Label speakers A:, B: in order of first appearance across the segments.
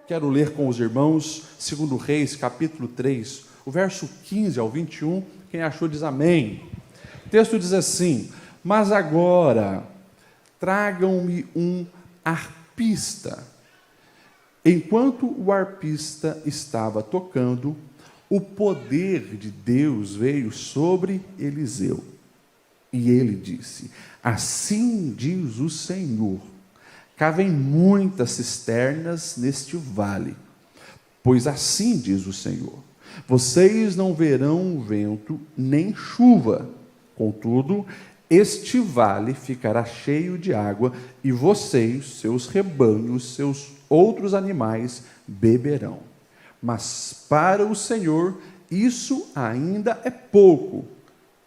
A: Quero ler com os irmãos, 2 Reis, capítulo 3, o verso 15 ao 21. Quem achou diz amém. O texto diz assim: mas agora tragam-me um arpista. Enquanto o arpista estava tocando, o poder de Deus veio sobre Eliseu. E ele disse: assim diz o Senhor, cavem muitas cisternas neste vale, pois assim diz o Senhor, vocês não verão vento nem chuva, contudo, este vale ficará cheio de água, e vocês, seus rebanhos, seus outros animais beberão. Mas para o Senhor isso ainda é pouco.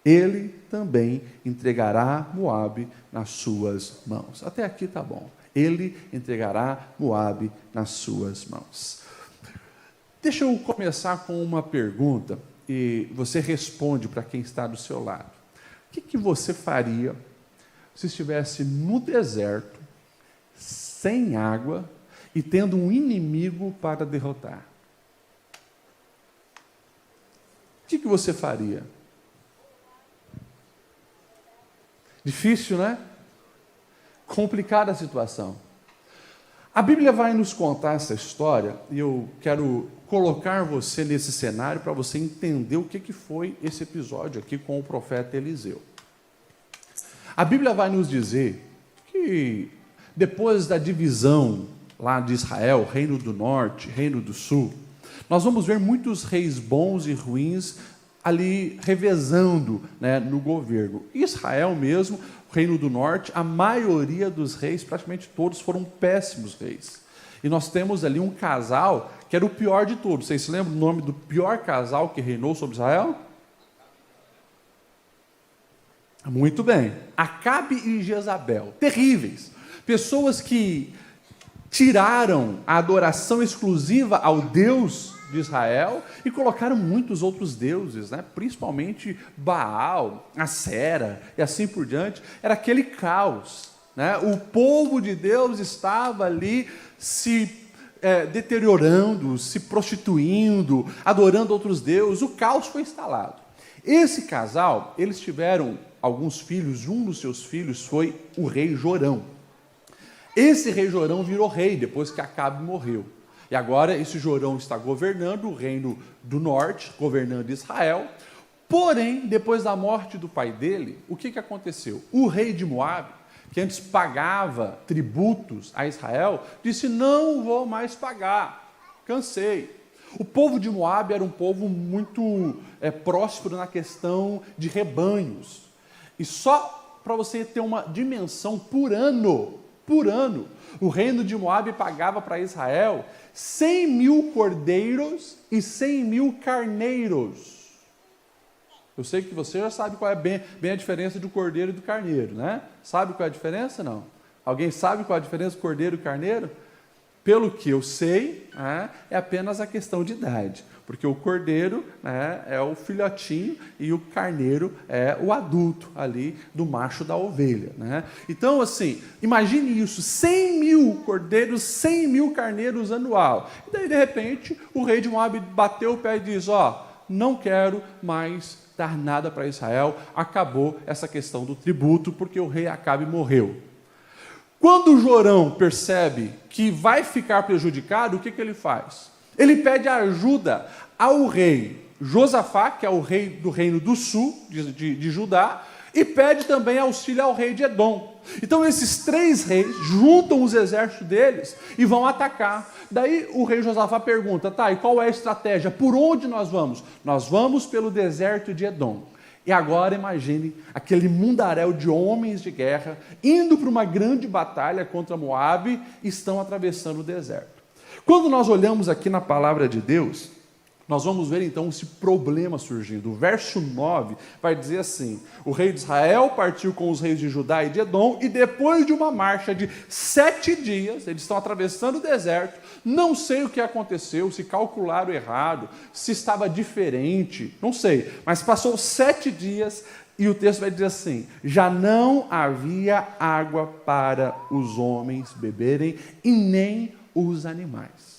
A: Ele também entregará Moabe nas suas mãos. Até aqui está bom. Ele entregará Moabe nas suas mãos. Deixa eu começar com uma pergunta e você responde para quem está do seu lado. O que você faria se estivesse no deserto, sem água e tendo um inimigo para derrotar? O que você faria? Difícil, né? Complicada a situação. A Bíblia vai nos contar essa história e eu quero colocar você nesse cenário para você entender o que foi esse episódio aqui com o profeta Eliseu. A Bíblia vai nos dizer que depois da divisão lá de Israel, Reino do Norte, Reino do Sul, nós vamos ver muitos reis bons e ruins ali revezando, né, no governo. Israel mesmo, o Reino do Norte, a maioria dos reis, praticamente todos, foram péssimos reis. E nós temos ali um casal que era o pior de todos. Vocês se lembram do nome do pior casal que reinou sobre Israel? Muito bem. Acabe e Jezabel. Terríveis. Pessoas que tiraram a adoração exclusiva ao Deus de Israel e colocaram muitos outros deuses, né? Principalmente Baal, Acera e assim por diante. Era aquele caos, né? O povo de Deus estava ali se deteriorando, se prostituindo, adorando outros deuses. O caos foi instalado. Esse casal, eles tiveram alguns filhos. Um dos seus filhos foi o rei Jorão. Esse rei Jorão virou rei depois que Acabe morreu. E agora esse Jorão está governando o reino do norte, governando Israel. Porém, depois da morte do pai dele, o que aconteceu? O rei de Moabe, que antes pagava tributos a Israel, disse: não vou mais pagar, cansei. O povo de Moabe era um povo muito próspero na questão de rebanhos. E só para você ter uma dimensão, por ano, o reino de Moabe pagava para Israel 100 mil cordeiros e 100 mil carneiros. Eu sei que você já sabe qual é bem a diferença do cordeiro e do carneiro, né? Sabe qual é a diferença, não? Alguém sabe qual é a diferença do cordeiro e carneiro? Pelo que eu sei, é apenas a questão de idade. Porque o cordeiro, é o filhotinho e o carneiro é o adulto ali do macho da ovelha, né? Então, assim, imagine isso, 100 mil cordeiros, 100 mil carneiros anual. E daí, de repente, o rei de Moabe bateu o pé e diz: não quero mais dar nada para Israel, acabou essa questão do tributo, porque o rei Acabe morreu. Quando Jorão percebe que vai ficar prejudicado, o que ele faz? Ele pede ajuda ao rei Josafá, que é o rei do reino do sul, de Judá, e pede também auxílio ao rei de Edom. Então esses três reis juntam os exércitos deles e vão atacar. Daí o rei Josafá pergunta: e qual é a estratégia? Por onde nós vamos? Nós vamos pelo deserto de Edom. E agora imagine aquele mundaréu de homens de guerra indo para uma grande batalha contra Moabe, estão atravessando o deserto. Quando nós olhamos aqui na palavra de Deus, nós vamos ver então esse problema surgindo. O verso 9 vai dizer assim: o rei de Israel partiu com os reis de Judá e de Edom, e depois de uma marcha de 7 dias, eles estão atravessando o deserto, não sei o que aconteceu, se calcularam errado, se estava diferente, não sei, mas passou 7 dias e o texto vai dizer assim: já não havia água para os homens beberem e nem os animais.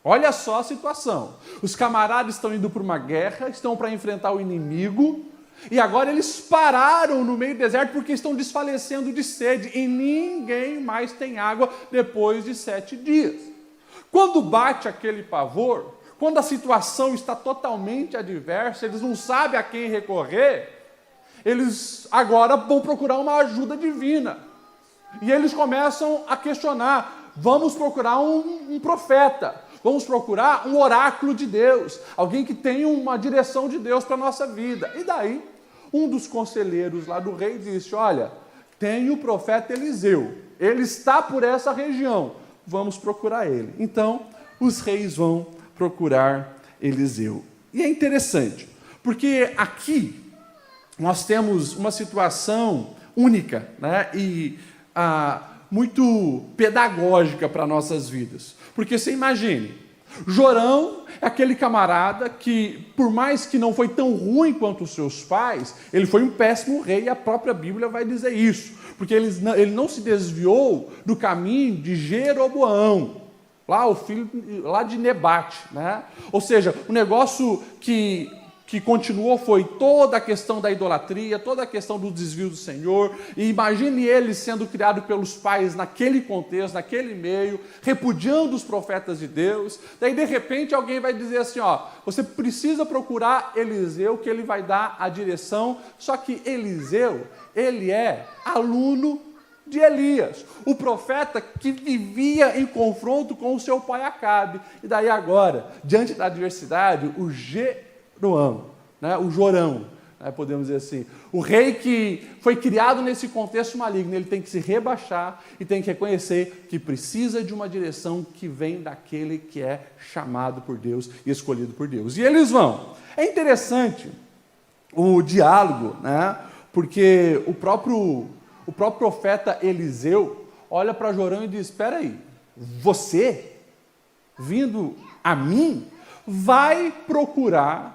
A: Olha só a situação. Os camaradas estão indo para uma guerra, estão para enfrentar o inimigo, e agora eles pararam no meio do deserto porque estão desfalecendo de sede, e ninguém mais tem água depois de 7 dias. Quando bate aquele pavor, quando a situação está totalmente adversa, eles não sabem a quem recorrer, eles agora vão procurar uma ajuda divina. E eles começam a questionar, vamos procurar um profeta. Vamos procurar um oráculo de Deus, alguém que tenha uma direção de Deus para a nossa vida. E daí, um dos conselheiros lá do rei disse, olha, tem o profeta Eliseu, ele está por essa região, vamos procurar ele. Então, os reis vão procurar Eliseu. E é interessante, porque aqui nós temos uma situação única, né? E muito pedagógica para nossas vidas. Porque você imagine, Jorão é aquele camarada que, por mais que não foi tão ruim quanto os seus pais, ele foi um péssimo rei, e a própria Bíblia vai dizer isso. Porque ele não se desviou do caminho de Jeroboão, lá o filho lá de Nebate, né? Ou seja, o negócio que continuou foi toda a questão da idolatria, toda a questão do desvio do Senhor. E imagine ele sendo criado pelos pais naquele contexto, naquele meio, repudiando os profetas de Deus. Daí, de repente, alguém vai dizer assim, ó, você precisa procurar Eliseu, que ele vai dar a direção. Só que Eliseu, ele é aluno de Elias, o profeta que vivia em confronto com o seu pai Acabe. E daí agora, diante da adversidade, o Jeroão, né, o Jorão, né, podemos dizer assim, o rei que foi criado nesse contexto maligno, ele tem que se rebaixar e tem que reconhecer que precisa de uma direção que vem daquele que é chamado por Deus e escolhido por Deus. E eles vão. É interessante o diálogo, né, porque o próprio profeta Eliseu olha para Jorão e diz, espera aí, você, vindo a mim, vai procurar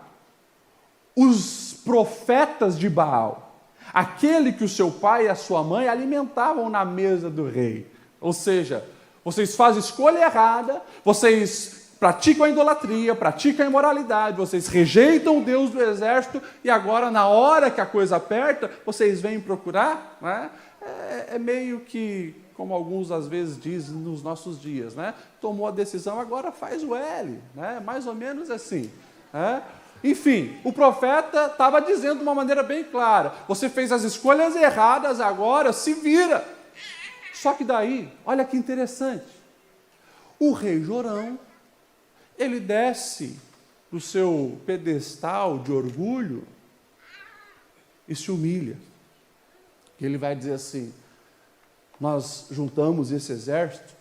A: os profetas de Baal, aquele que o seu pai e a sua mãe alimentavam na mesa do rei. Ou seja, vocês fazem escolha errada, vocês praticam a idolatria, praticam a imoralidade, vocês rejeitam o Deus do exército, e agora, na hora que a coisa aperta, vocês vêm procurar, né? É meio que, como alguns às vezes dizem nos nossos dias, né? Tomou a decisão, agora faz o L, né? Mais ou menos assim, né? Enfim, o profeta estava dizendo de uma maneira bem clara, você fez as escolhas erradas, agora se vira. Só que daí, olha que interessante, o rei Jorão, ele desce do seu pedestal de orgulho e se humilha. Ele vai dizer assim, nós juntamos esse exército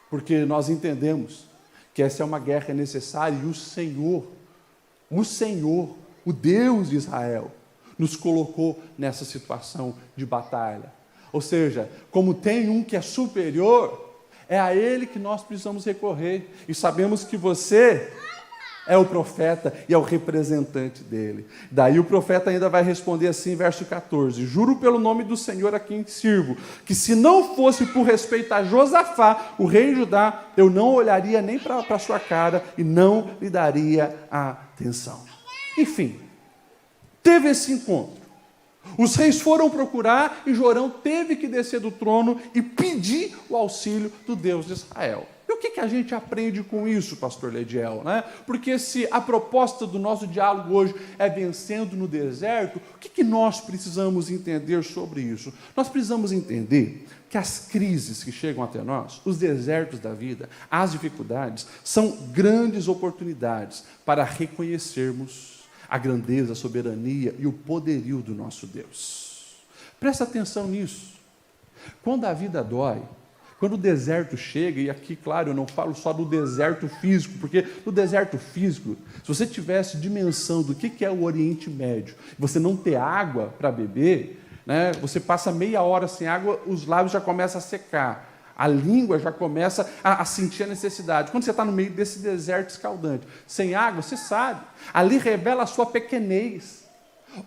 A: porque nós entendemos que essa é uma guerra necessária e o Senhor, o Deus de Israel, nos colocou nessa situação de batalha. Ou seja, como tem um que é superior, é a ele que nós precisamos recorrer. E sabemos que você é o profeta e é o representante dele. Daí o profeta ainda vai responder assim, verso 14, juro pelo nome do Senhor a quem sirvo, que se não fosse por respeito a Josafá, o rei de Judá, eu não olharia nem para a sua cara e não lhe daria atenção. Enfim, teve esse encontro. Os reis foram procurar e Jorão teve que descer do trono e pedir o auxílio do Deus de Israel. E o que a gente aprende com isso, pastor Lediel, né? Porque se a proposta do nosso diálogo hoje é vencendo no deserto, o que nós precisamos entender sobre isso? Nós precisamos entender que as crises que chegam até nós, os desertos da vida, as dificuldades, são grandes oportunidades para reconhecermos a grandeza, a soberania e o poderio do nosso Deus. Presta atenção nisso. Quando a vida dói, quando o deserto chega, e aqui, claro, eu não falo só do deserto físico, porque no deserto físico, se você tivesse dimensão do que é o Oriente Médio, você não ter água para beber, né, você passa meia hora sem água, os lábios já começam a secar, a língua já começa a sentir a necessidade. Quando você está no meio desse deserto escaldante, sem água, você sabe, ali revela a sua pequenez,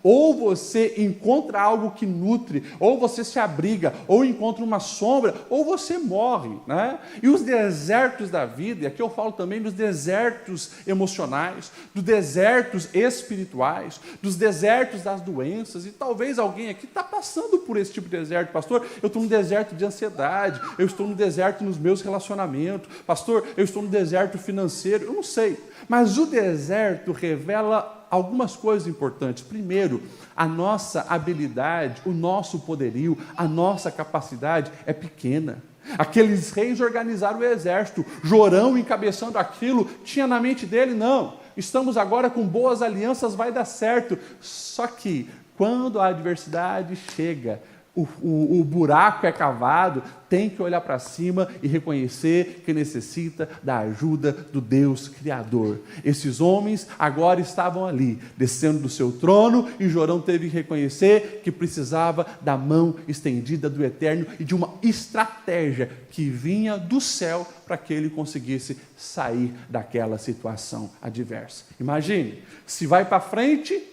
A: Ou você encontra algo que nutre, ou você se abriga, ou encontra uma sombra, ou você morre, né? E os desertos da vida, e aqui eu falo também dos desertos emocionais, dos desertos espirituais, dos desertos das doenças, e talvez alguém aqui está passando por esse tipo de deserto. Pastor, eu estou no deserto de ansiedade, eu estou no deserto nos meus relacionamentos, pastor, eu estou no deserto financeiro, eu não sei, mas o deserto revela algumas coisas importantes. Primeiro, a nossa habilidade, o nosso poderio, a nossa capacidade é pequena. Aqueles reis organizaram o exército, Jorão encabeçando aquilo, tinha na mente dele, não, estamos agora com boas alianças, vai dar certo. Só que, quando a adversidade chega, o buraco é cavado, tem que olhar para cima e reconhecer que necessita da ajuda do Deus Criador. Esses homens agora estavam ali, descendo do seu trono, e Jorão teve que reconhecer que precisava da mão estendida do Eterno e de uma estratégia que vinha do céu para que ele conseguisse sair daquela situação adversa. Imagine, se vai para frente,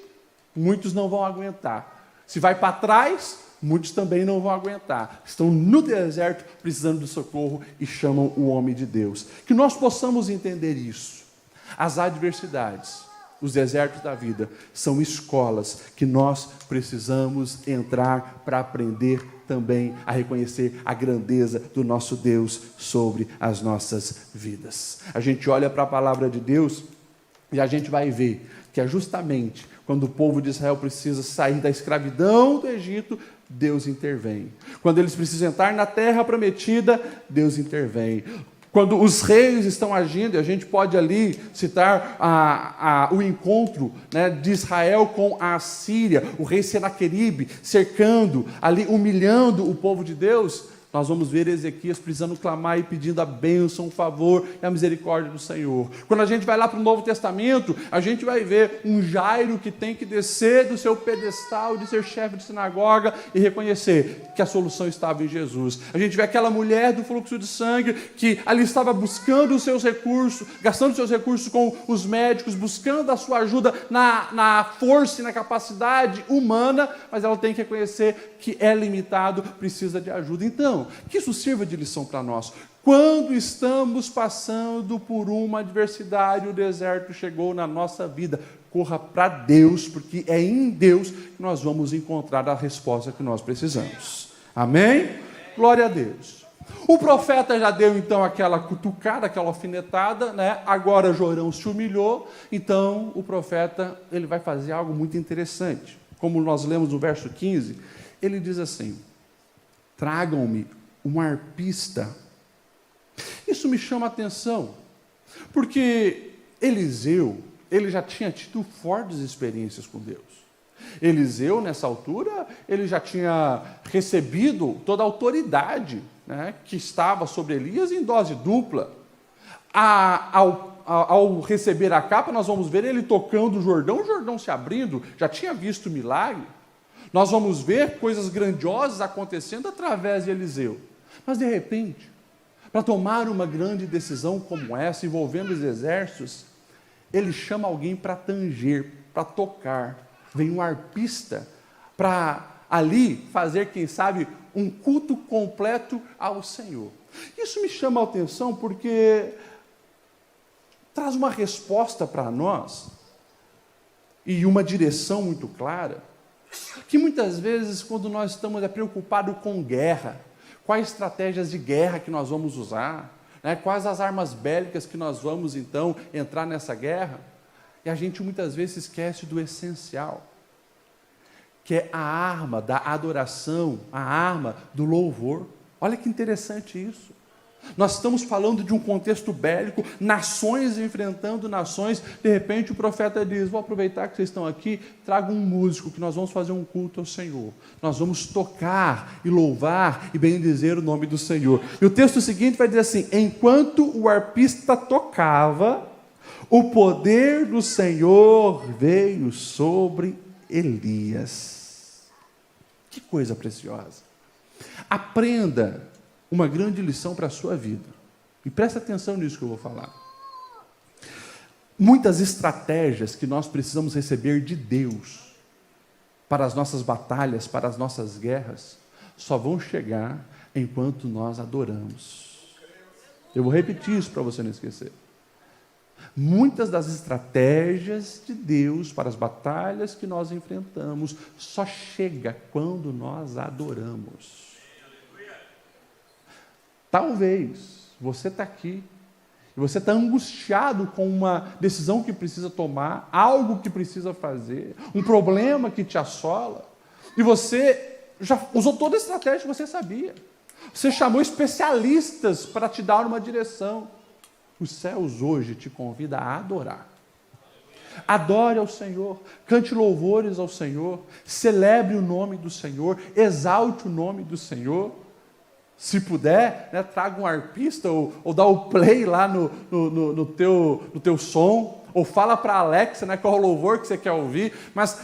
A: muitos não vão aguentar. Se vai para trás, muitos também não vão aguentar. Estão no deserto precisando de socorro e chamam o homem de Deus. Que nós possamos entender isso. As adversidades, os desertos da vida, são escolas que nós precisamos entrar para aprender também a reconhecer a grandeza do nosso Deus sobre as nossas vidas. A gente olha para a palavra de Deus e a gente vai ver que é justamente quando o povo de Israel precisa sair da escravidão do Egito, Deus intervém. Quando eles precisam entrar na terra prometida, Deus intervém. Quando os reis estão agindo, e a gente pode ali citar o encontro, né, de Israel com a Assíria, o rei Senaqueribe cercando, ali humilhando o povo de Deus, nós vamos ver Ezequias precisando clamar e pedindo a bênção, o favor e a misericórdia do Senhor. Quando a gente vai lá para o Novo Testamento, a gente vai ver um Jairo que tem que descer do seu pedestal de ser chefe de sinagoga e reconhecer que a solução estava em Jesus. A gente vê aquela mulher do fluxo de sangue que ali estava buscando os seus recursos, gastando os seus recursos com os médicos, buscando a sua ajuda na força e na capacidade humana, mas ela tem que reconhecer que é limitado, precisa de ajuda. Então, que isso sirva de lição para nós. Quando estamos passando por uma adversidade, o deserto chegou na nossa vida, corra para Deus, porque é em Deus que nós vamos encontrar a resposta que nós precisamos. Amém? Glória a Deus. O profeta já deu então aquela cutucada, aquela alfinetada, né? Agora Jorão se humilhou, então o profeta ele vai fazer algo muito interessante. Como nós lemos no verso 15, ele diz assim: tragam-me um arpista. Isso me chama a atenção, porque Eliseu, ele já tinha tido fortes experiências com Deus. Eliseu, nessa altura, ele já tinha recebido toda a autoridade, né, que estava sobre Elias em dose dupla. Ao receber a capa, nós vamos ver ele tocando o Jordão se abrindo, já tinha visto milagre. Nós vamos ver coisas grandiosas acontecendo através de Eliseu. Mas, de repente, para tomar uma grande decisão como essa, envolvendo os exércitos, ele chama alguém para tanger, para tocar. Vem um arpista para ali fazer, quem sabe, um culto completo ao Senhor. Isso me chama a atenção porque traz uma resposta para nós e uma direção muito clara, que muitas vezes, quando nós estamos preocupados com guerra, quais estratégias de guerra que nós vamos usar, né? Quais as armas bélicas que nós vamos, então, entrar nessa guerra, e a gente muitas vezes esquece do essencial, que é a arma da adoração, a arma do louvor. Olha que interessante isso. Nós estamos falando de um contexto bélico, nações enfrentando nações. De repente o profeta diz: vou aproveitar que vocês estão aqui, traga um músico, que nós vamos fazer um culto ao Senhor. Nós vamos tocar e louvar e bendizer o nome do Senhor. E o texto seguinte vai dizer assim: enquanto o arpista tocava, o poder do Senhor veio sobre Elias. Que coisa preciosa. Aprenda uma grande lição para a sua vida. E presta atenção nisso que eu vou falar. Muitas estratégias que nós precisamos receber de Deus para as nossas batalhas, para as nossas guerras, só vão chegar enquanto nós adoramos. Eu vou repetir isso para você não esquecer. Muitas das estratégias de Deus para as batalhas que nós enfrentamos só chega quando nós adoramos. Talvez você está aqui e você está angustiado com uma decisão que precisa tomar, algo que precisa fazer, um problema que te assola, e você já usou toda a estratégia que você sabia. Você chamou especialistas para te dar uma direção. Os céus hoje te convidam a adorar. Adore ao Senhor, cante louvores ao Senhor, celebre o nome do Senhor, exalte o nome do Senhor. Se puder, né, traga um arpista ou dá o play lá no teu som, ou fala para a Alexa, né, qual é o louvor que você quer ouvir, mas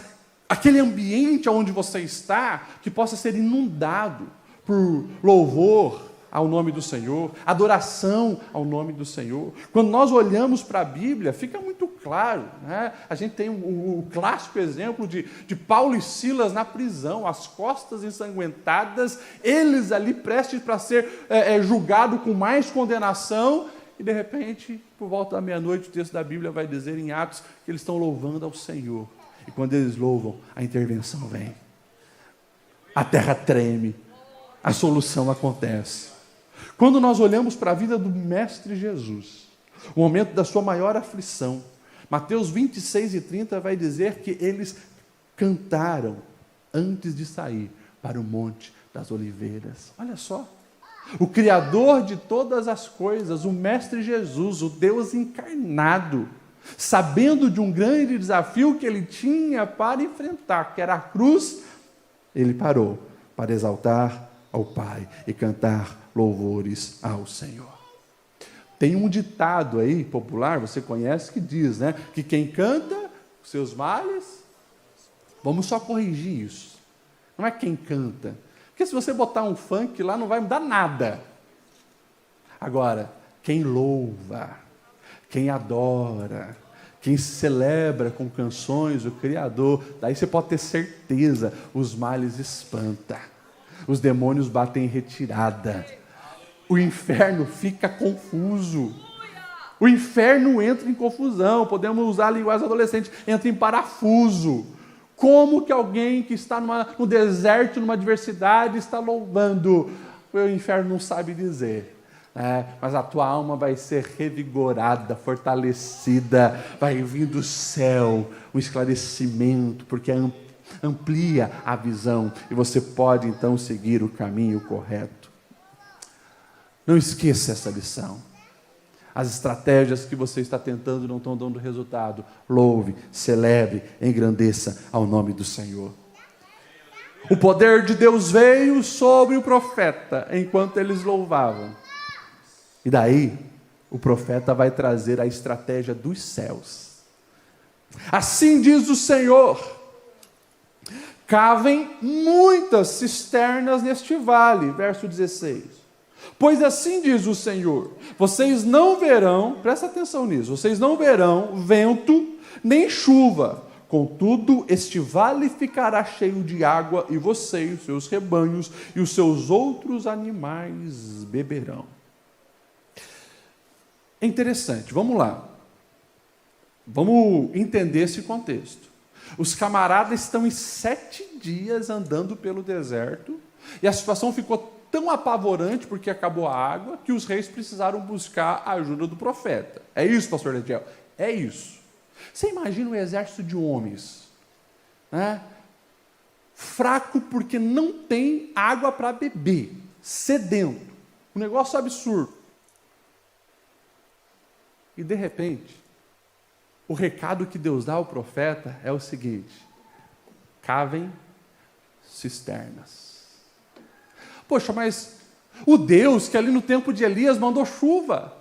A: aquele ambiente onde você está, que possa ser inundado por louvor ao nome do Senhor, adoração ao nome do Senhor. Quando nós olhamos para a Bíblia, fica muito claro, né? A gente tem o clássico exemplo de Paulo e Silas na prisão, as costas ensanguentadas, eles ali prestes para ser julgado com mais condenação, e de repente, por volta da meia-noite, o texto da Bíblia vai dizer em Atos que eles estão louvando ao Senhor. E quando eles louvam, a intervenção vem. A terra treme, a solução acontece. Quando nós olhamos para a vida do Mestre Jesus, o momento da sua maior aflição, Mateus 26:30 vai dizer que eles cantaram antes de sair para o Monte das Oliveiras. Olha só, o Criador de todas as coisas, o Mestre Jesus, o Deus encarnado, sabendo de um grande desafio que ele tinha para enfrentar, que era a cruz, ele parou para exaltar ao Pai e cantar louvores ao Senhor. Tem um ditado aí popular, você conhece, que diz, né, que quem canta os seus males, vamos só corrigir isso, não é quem canta, porque se você botar um funk lá não vai mudar nada. Agora, quem louva, quem adora, quem celebra com canções o Criador, daí você pode ter certeza, os males espanta, os demônios batem em retirada, o inferno fica confuso, o inferno entra em confusão, podemos usar a linguagem adolescente, entra em parafuso. Como que alguém que está no deserto, numa adversidade, está louvando? O inferno não sabe dizer, mas a tua alma vai ser revigorada, fortalecida, vai vir do céu um esclarecimento, porque amplia a visão, e você pode então seguir o caminho correto. Não esqueça essa lição. As estratégias que você está tentando não estão dando resultado. Louve, celebre, engrandeça ao nome do Senhor. O poder de Deus veio sobre o profeta enquanto eles louvavam. E daí, o profeta vai trazer a estratégia dos céus. Assim diz o Senhor: cavem muitas cisternas neste vale. Verso 16. Pois assim diz o Senhor, vocês não verão, presta atenção nisso, vocês não verão vento nem chuva, contudo este vale ficará cheio de água, e você e os seus rebanhos e os seus outros animais beberão. É interessante, vamos lá, vamos entender esse contexto. Os camaradas estão em 7 dias andando pelo deserto, e a situação ficou tão apavorante, porque acabou a água, que os reis precisaram buscar a ajuda do profeta. É isso, pastor Letiel? É isso. Você imagina um exército de homens, né? Fraco porque não tem água para beber, sedento, um negócio absurdo. E de repente, o recado que Deus dá ao profeta é o seguinte: cavem cisternas. Poxa, mas o Deus que ali no tempo de Elias mandou chuva.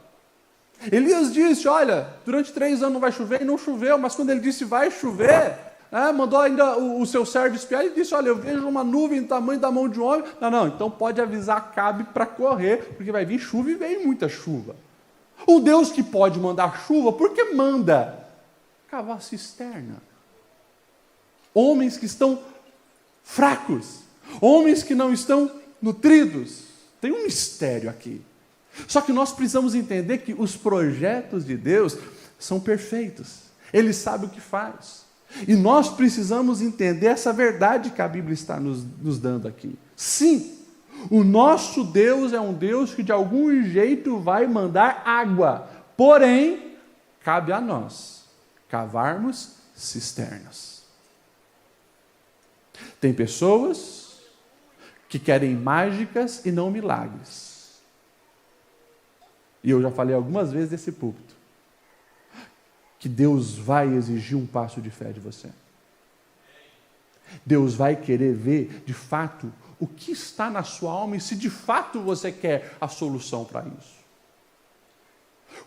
A: Elias disse, olha, durante 3 anos não vai chover, e não choveu, mas quando ele disse vai chover, mandou ainda o seu servo espiar, e disse, olha, eu vejo uma nuvem do tamanho da mão de um homem. Não, então pode avisar Acabe para correr, porque vai vir chuva, e vem muita chuva. O Deus que pode mandar chuva, por que manda cavar cisterna? Homens que estão fracos, homens que não estão nutridos. Tem um mistério aqui. Só que nós precisamos entender que os projetos de Deus são perfeitos. Ele sabe o que faz. E nós precisamos entender essa verdade que a Bíblia está nos dando aqui. Sim, o nosso Deus é um Deus que de algum jeito vai mandar água. Porém, cabe a nós cavarmos cisternas. Tem pessoas que querem mágicas e não milagres. E eu já falei algumas vezes desse púlpito, que Deus vai exigir um passo de fé de você. Deus vai querer ver, de fato, o que está na sua alma e se de fato você quer a solução para isso.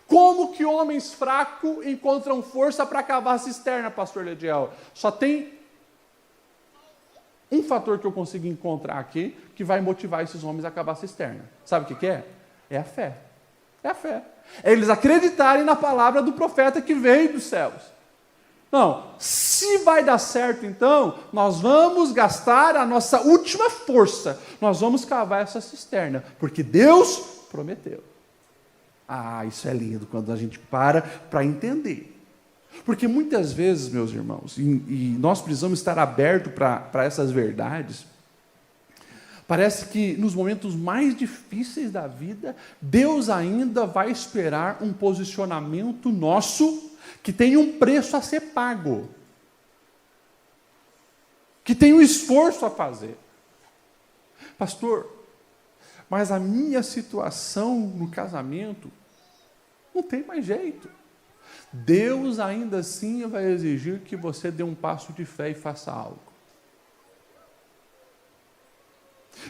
A: Como que homens fracos encontram força para cavar a cisterna, pastor Lediel? Só tem um fator que eu consigo encontrar aqui que vai motivar esses homens a cavar a cisterna. Sabe o que é? É a fé. É a fé. É eles acreditarem na palavra do profeta que veio dos céus. Não, se vai dar certo então, nós vamos gastar a nossa última força, nós vamos cavar essa cisterna, porque Deus prometeu. Ah, isso é lindo quando a gente para entender. Porque muitas vezes, meus irmãos, e nós precisamos estar abertos para essas verdades, parece que nos momentos mais difíceis da vida, Deus ainda vai esperar um posicionamento nosso que tem um preço a ser pago, que tem um esforço a fazer. Pastor, mas a minha situação no casamento não tem mais jeito. Deus ainda assim vai exigir que você dê um passo de fé e faça algo.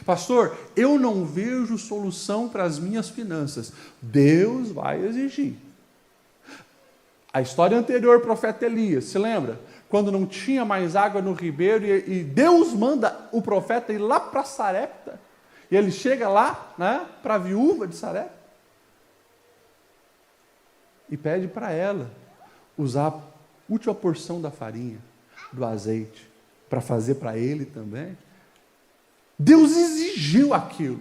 A: Pastor, eu não vejo solução para as minhas finanças. Deus vai exigir. A história anterior, o profeta Elias, se lembra? Quando não tinha mais água no ribeiro e Deus manda o profeta ir lá para Sarepta, e ele chega lá, né, para a viúva de Sarepta, e pede para ela usar a última porção da farinha, do azeite, para fazer para ele também. Deus exigiu aquilo.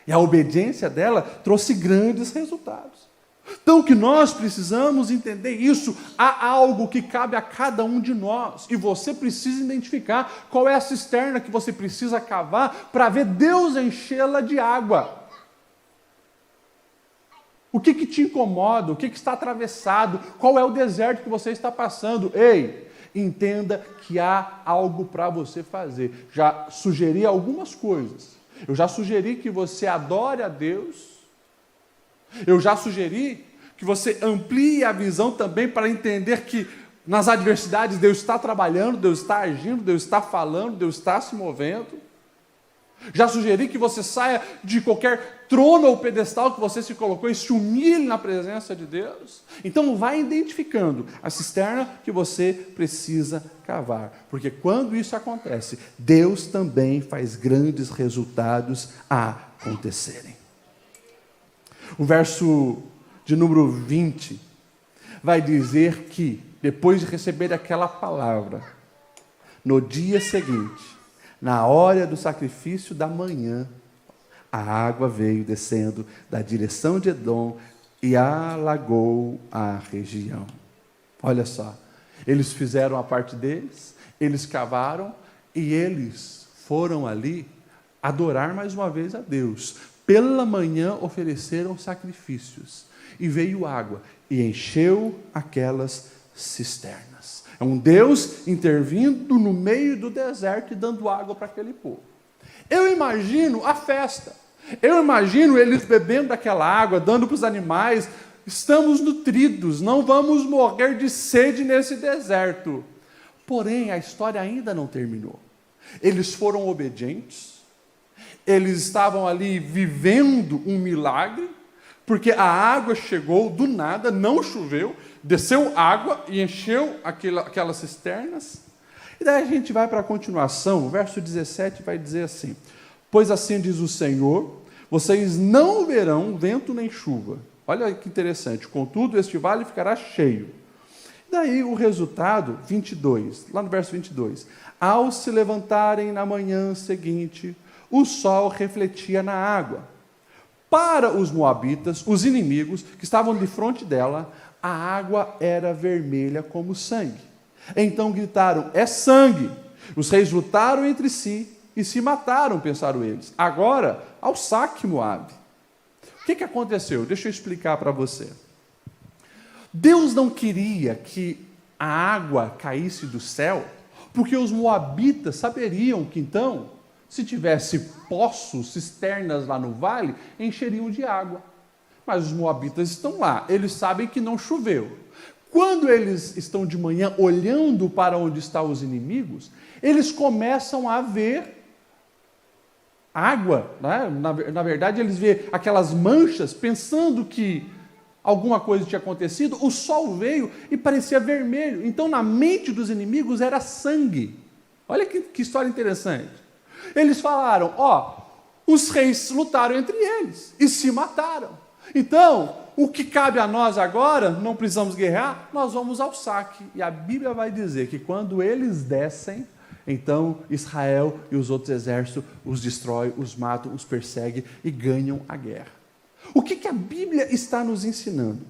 A: E a obediência dela trouxe grandes resultados. Então, que nós precisamos entender isso. Há algo que cabe a cada um de nós. E você precisa identificar qual é a cisterna que você precisa cavar para ver Deus enchê-la de água. O que te incomoda? O que está atravessado? Qual é o deserto que você está passando? Ei, entenda que há algo para você fazer. Já sugeri algumas coisas. Eu já sugeri que você adore a Deus. Eu já sugeri que você amplie a visão também para entender que nas adversidades Deus está trabalhando, Deus está agindo, Deus está falando, Deus está se movendo. Já sugeri que você saia de qualquer trono ou pedestal que você se colocou e se humilhe na presença de Deus. Então vai identificando a cisterna que você precisa cavar. Porque quando isso acontece, Deus também faz grandes resultados acontecerem. O verso de número 20 vai dizer que, depois de receber aquela palavra, no dia seguinte, na hora do sacrifício da manhã, a água veio descendo da direção de Edom e alagou a região. Olha só, eles fizeram a parte deles, eles cavaram e eles foram ali adorar mais uma vez a Deus. Pela manhã ofereceram sacrifícios e veio água e encheu aquelas cisternas. É um Deus intervindo no meio do deserto e dando água para aquele povo. Eu imagino a festa. Eu imagino eles bebendo daquela água, dando para os animais. Estamos nutridos, não vamos morrer de sede nesse deserto. Porém, a história ainda não terminou. Eles foram obedientes. Eles estavam ali vivendo um milagre, porque a água chegou do nada, não choveu, desceu água e encheu aquelas cisternas. E daí a gente vai para a continuação, o verso 17 vai dizer assim: pois assim diz o Senhor, vocês não verão vento nem chuva. Olha que interessante, contudo este vale ficará cheio. Daí o resultado, 22, lá no verso 22. Ao se levantarem na manhã seguinte, o sol refletia na água. Para os moabitas, os inimigos que estavam de frente dela, a água era vermelha como sangue. Então gritaram: é sangue! Os reis lutaram entre si e se mataram, pensaram eles. Agora, ao saque, Moabe. O que aconteceu? Deixa eu explicar para você. Deus não queria que a água caísse do céu, porque os moabitas saberiam que então, se tivesse poços, cisternas lá no vale, encheriam de água. Mas os moabitas estão lá, eles sabem que não choveu. Quando eles estão de manhã olhando para onde estão os inimigos, eles começam a ver água, né? Na verdade, eles veem aquelas manchas, pensando que alguma coisa tinha acontecido. O sol veio e parecia vermelho. Então, na mente dos inimigos, era sangue. Olha que história interessante. Eles falaram: os reis lutaram entre eles e se mataram. Então, o que cabe a nós agora, não precisamos guerrear, nós vamos ao saque. E a Bíblia vai dizer que quando eles descem, então Israel e os outros exércitos os destrói, os matam, os perseguem e ganham a guerra. O que a Bíblia está nos ensinando?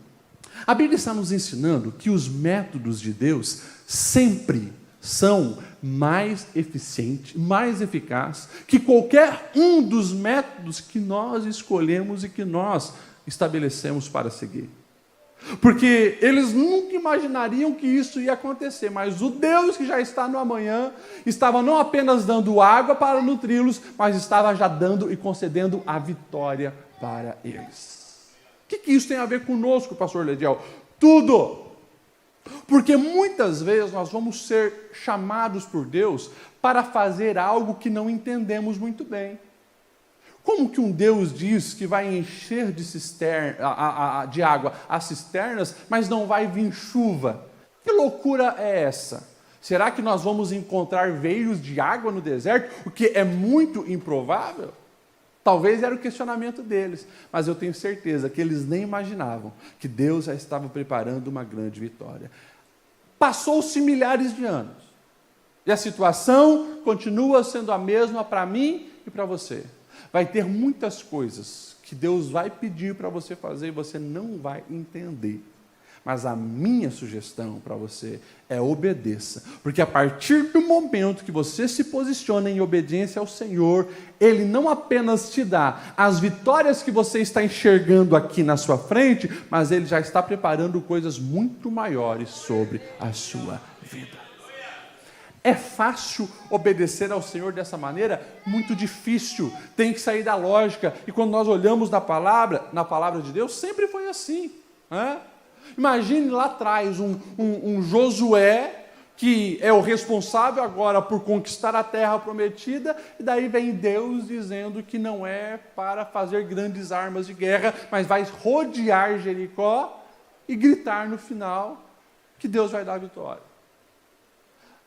A: A Bíblia está nos ensinando que os métodos de Deus sempre são mais eficientes, mais eficazes que qualquer um dos métodos que nós escolhemos e que nós estabelecemos para seguir. Porque eles nunca imaginariam que isso ia acontecer, mas o Deus que já está no amanhã estava não apenas dando água para nutri-los, mas estava já dando e concedendo a vitória para eles. O que isso tem a ver conosco, pastor Lediel? Tudo! Porque muitas vezes nós vamos ser chamados por Deus para fazer algo que não entendemos muito bem. Como que um Deus diz que vai encher de água as cisternas, mas não vai vir chuva? Que loucura é essa? Será que nós vamos encontrar veios de água no deserto, o que é muito improvável? Talvez era o questionamento deles, mas eu tenho certeza que eles nem imaginavam que Deus já estava preparando uma grande vitória. Passou-se milhares de anos, e a situação continua sendo a mesma para mim e para você. Vai ter muitas coisas que Deus vai pedir para você fazer e você não vai entender. Mas a minha sugestão para você é obedeça. Porque a partir do momento que você se posiciona em obediência ao Senhor, Ele não apenas te dá as vitórias que você está enxergando aqui na sua frente, mas Ele já está preparando coisas muito maiores sobre a sua vida. É fácil obedecer ao Senhor dessa maneira? Muito difícil, tem que sair da lógica. E quando nós olhamos na palavra de Deus, sempre foi assim, né? Imagine lá atrás um Josué, que é o responsável agora por conquistar a terra prometida, e daí vem Deus dizendo que não é para fazer grandes armas de guerra, mas vai rodear Jericó e gritar no final que Deus vai dar a vitória.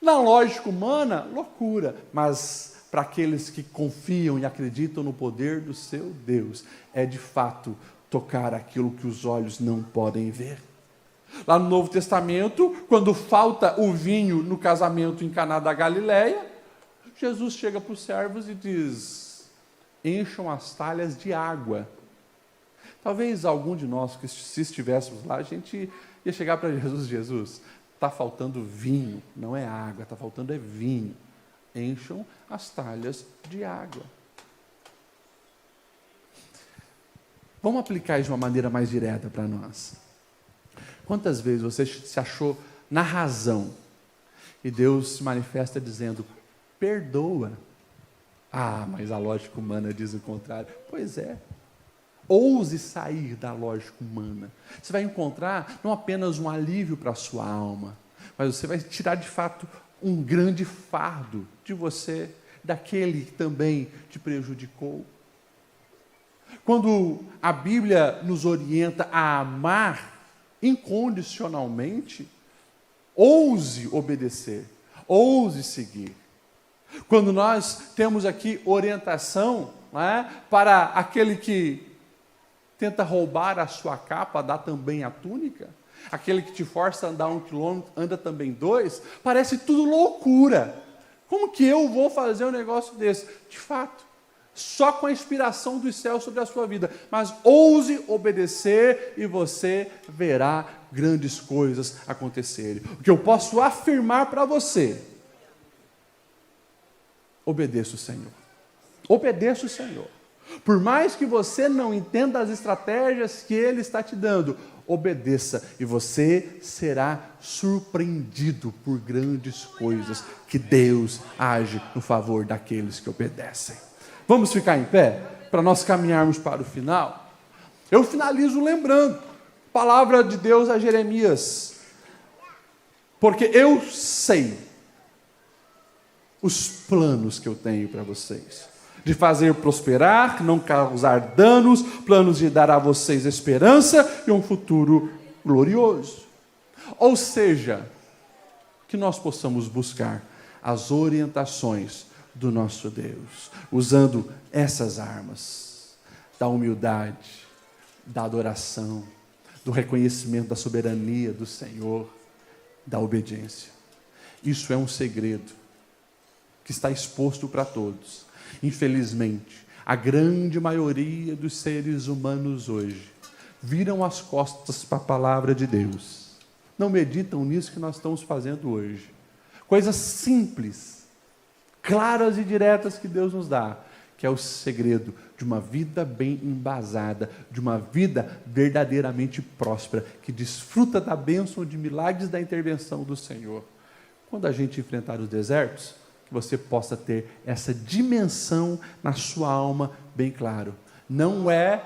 A: Na lógica humana, loucura, mas para aqueles que confiam e acreditam no poder do seu Deus, é de fato tocar aquilo que os olhos não podem ver. Lá no Novo Testamento, quando falta o vinho no casamento em Caná da Galileia, Jesus chega para os servos e diz: encham as talhas de água. Talvez algum de nós, que se estivéssemos lá, a gente ia chegar para Jesus, está faltando vinho, não é água, está faltando é vinho. Encham as talhas de água. Vamos aplicar isso de uma maneira mais direta para nós. Quantas vezes você se achou na razão e Deus se manifesta dizendo: perdoa. Mas a lógica humana diz o contrário. Pois é. Ouse sair da lógica humana. Você vai encontrar não apenas um alívio para a sua alma, mas você vai tirar de fato um grande fardo de você, daquele que também te prejudicou. Quando a Bíblia nos orienta a amar incondicionalmente, ouse obedecer, ouse seguir. Quando nós temos aqui orientação, né, para aquele que tenta roubar a sua capa, dá também a túnica, Aquele que te força a andar 1 quilômetro, anda também 2, parece tudo loucura. Como que eu vou fazer um negócio desse? De fato, só com a inspiração dos céus sobre a sua vida. Mas ouse obedecer e você verá grandes coisas acontecerem. O que eu posso afirmar para você: obedeça o Senhor. Obedeça o Senhor. Por mais que você não entenda as estratégias que Ele está te dando, obedeça e você será surpreendido por grandes coisas que Deus age no favor daqueles que obedecem. Vamos ficar em pé para nós caminharmos para o final? Eu finalizo lembrando, palavra de Deus a Jeremias, porque eu sei os planos que eu tenho para vocês, de fazer prosperar, não causar danos, planos de dar a vocês esperança e um futuro glorioso. Ou seja, que nós possamos buscar as orientações do nosso Deus, usando essas armas da humildade, da adoração, do reconhecimento da soberania do Senhor, da obediência. Isso é um segredo que está exposto para todos. Infelizmente, a grande maioria dos seres humanos hoje viram as costas para a palavra de Deus. Não meditam nisso que nós estamos fazendo hoje. Coisas simples, claras e diretas que Deus nos dá, que é o segredo de uma vida bem embasada, de uma vida verdadeiramente próspera, que desfruta da bênção de milagres da intervenção do Senhor. Quando a gente enfrentar os desertos, que você possa ter essa dimensão na sua alma bem claro. Não é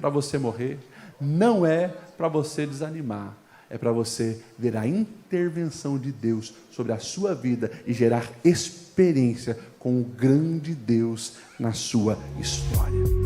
A: para você morrer, não é para você desanimar, é para você ver a intervenção de Deus sobre a sua vida e gerar experiência com o grande Deus na sua história.